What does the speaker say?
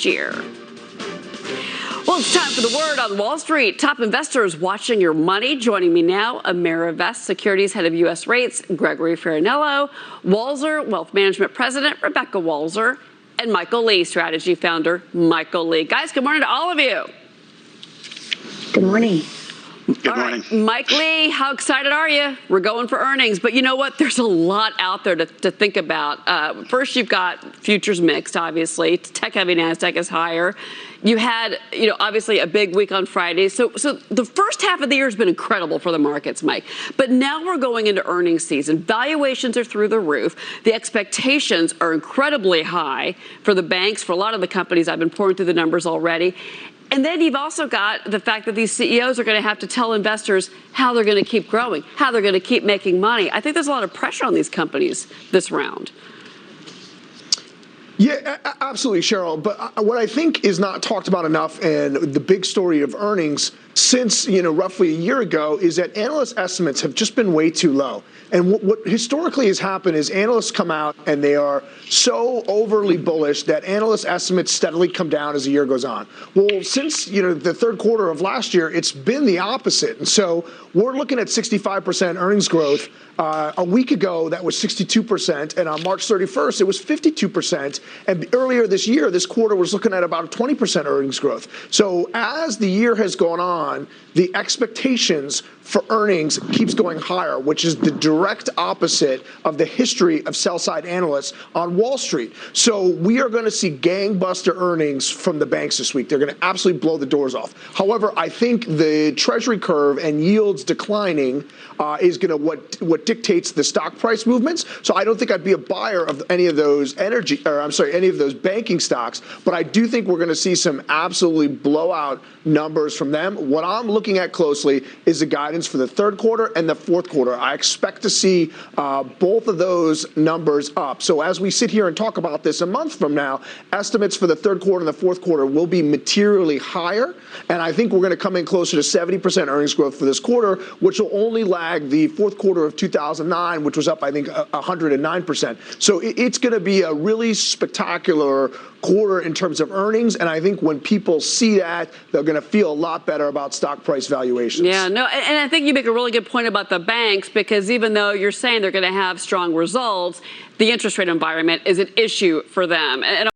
year. Well, it's time for the word on Wall Street. Top investors watching your money. Joining me now, AmeriVest Securities Head of U.S. Rates, Gregory Farinello, Walzer Wealth Management President, Rebecca Walzer, and Michael Lee, Strategy Founder, Michael Lee. Guys, good morning to all of you. Good morning. Good morning. Right. Mike Lee, how excited are you? We're going for earnings, but you know what? There's a lot out there to think about. First, you've got futures mixed, obviously. Tech-heavy NASDAQ is higher. You had, obviously a big week on Friday. So the first half of the year has been incredible for the markets, Mike. But now we're going into earnings season. Valuations are through the roof. The expectations are incredibly high for the banks, for a lot of the companies. I've been pouring through the numbers already. And then you've also got the fact that these CEOs are going to have to tell investors how they're going to keep growing, how they're going to keep making money. I think there's a lot of pressure on these companies this round. Yeah, absolutely, Cheryl. But what I think is not talked about enough, and the big story of earnings since, roughly a year ago, is that analyst estimates have just been way too low. And what historically has happened is analysts come out and they are so overly bullish that analyst estimates steadily come down as the year goes on. Well, since, the third quarter of last year, it's been the opposite. And so we're looking at 65% earnings growth. A week ago, that was 62%. And on March 31st, it was 52%. And earlier this year, this quarter was looking at about a 20% earnings growth. So as the year has gone on, the expectations for earnings keeps going higher, which is the direct opposite of the history of sell-side analysts on Wall Street. So we are going to see gangbuster earnings from the banks this week. They're going to absolutely blow the doors off. However, I think the Treasury curve and yields declining is going to what dictates the stock price movements. So I don't think I'd be a buyer of any of those any of those banking stocks. But I do think we're going to see some absolutely blowout numbers from them. What I'm looking at closely is the guidance for the third quarter and the fourth quarter. I expect to see both of those numbers up. So as we sit here and talk about this a month from now, estimates for the third quarter and the fourth quarter will be materially higher. And I think we're going to come in closer to 70% earnings growth for this quarter, which will only lag the fourth quarter of 2009, which was up, I think, 109%. So it's going to be a really spectacular quarter in terms of earnings. And I think when people see that, they're going to feel a lot better about stock price valuations. Yeah, no, and I think you make a really good point about the banks, because even though you're saying they're going to have strong results, the interest rate environment is an issue for them. And